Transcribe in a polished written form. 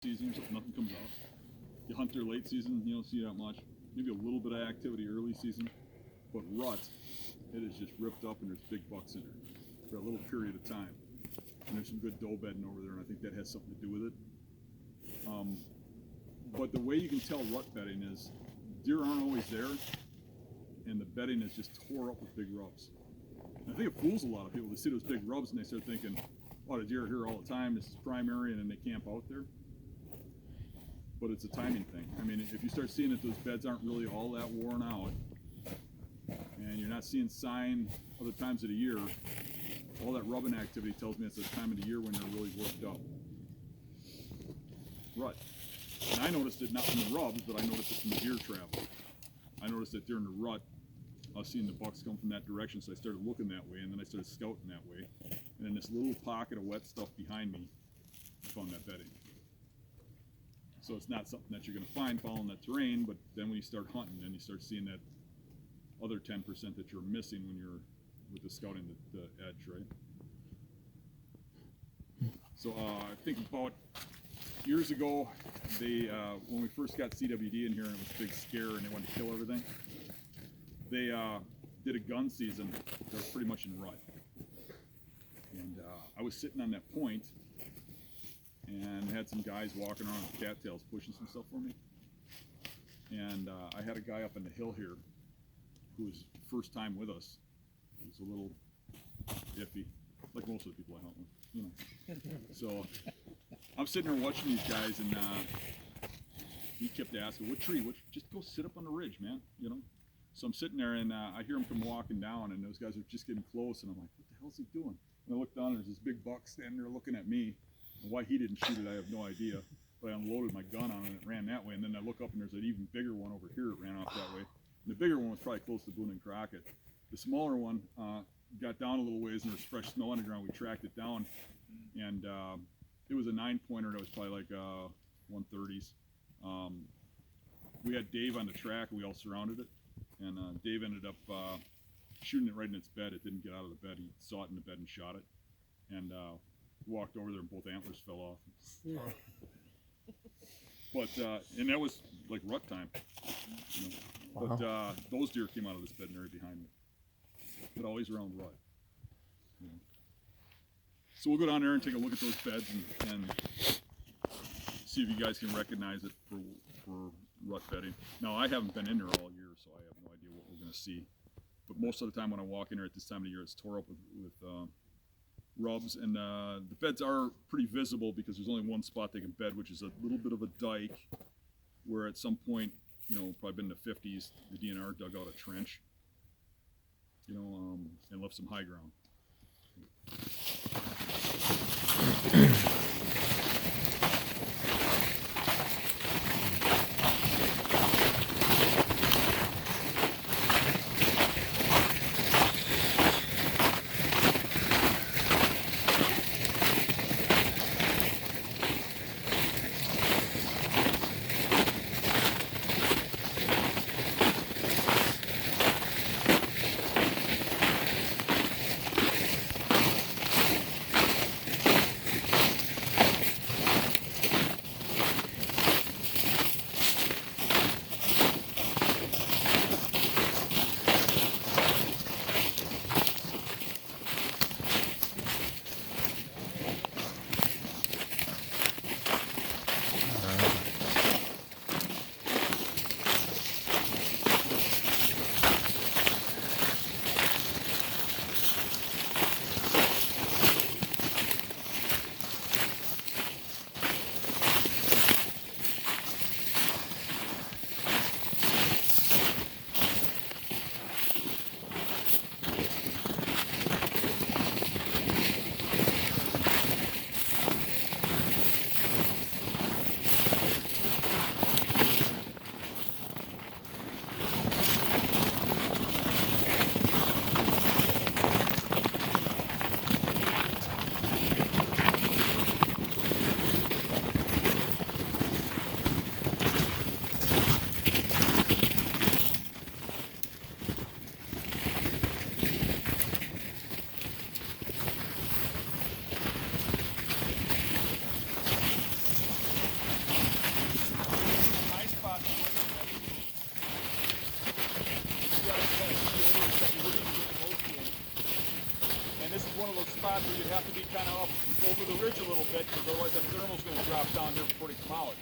season or something, nothing comes out. You hunt their late season, you don't see that much. Maybe a little bit of activity early season, but rut, it is just ripped up and there's big bucks in there for a little period of time. And there's some good doe bedding over there, and I think that has something to do with it. But the way you can tell rut bedding is deer aren't always there, and the bedding is just tore up with big rubs. And I think it fools a lot of people. They see those big rubs and they start thinking, oh, the deer are here all the time, this is primary, and then they camp out there. But it's a timing thing. I mean, if you start seeing that those beds aren't really all that worn out, and you're not seeing sign other times of the year, all that rubbing activity tells me it's the time of the year when they're really worked up. Rut. And I noticed it not from the rubs, but I noticed it from the deer travel. I noticed that during the rut, I was seeing the bucks come from that direction, so I started looking that way, and then I started scouting that way. And in this little pocket of wet stuff behind me, I found that bedding. So it's not something that you're going to find following that terrain, but then when you start hunting, then you start seeing that other 10% that you're missing when you're with the scouting the edge, right? So I think about years ago, they when we first got CWD in here and it was a big scare and they wanted to kill everything, they did a gun season that was pretty much in rut. And I was sitting on that point and had some guys walking around with cattails pushing some stuff for me. And I had a guy up on the hill here who was first time with us. He was a little iffy, like most of the people I hunt with, you know. So I'm sitting there watching these guys, and he kept asking, "What tree? Just go sit up on the ridge, man," you know. So I'm sitting there, and I hear him come walking down, and those guys are just getting close, and I'm like, "What the hell's he doing?" And I look down, and there's this big buck standing there looking at me. And why he didn't shoot it, I have no idea. But I unloaded my gun on it, and it ran that way. And then I look up, and there's an even bigger one over here that ran off that way. And the bigger one was probably close to Boone and Crockett. The smaller one got down a little ways, and there was fresh snow on the ground. We tracked it down, and it was a 9-pointer that was probably like 130s. We had Dave on the track, and we all surrounded it. And Dave ended up shooting it right in its bed. It didn't get out of the bed. He saw it in the bed and shot it. And walked over there, and both antlers fell off. But and that was like rut time. You know? Wow. But those deer came out of this bed and they're right behind me. But always around rut. You know? So we'll go down there and take a look at those beds and see if you guys can recognize it for rut bedding. Now I haven't been in there all year, so I have no idea what we're going to see. But most of the time when I walk in there at this time of the year, it's tore up with rubs, and the beds are pretty visible because there's only one spot they can bed, which is a little bit of a dike where at some point, you know, probably been in the 50s, the DNR dug out a trench, you know, and left some high ground. And this is one of those spots where you'd have to be kind of up over the ridge a little bit, because otherwise that thermal's going to drop down here before they come out.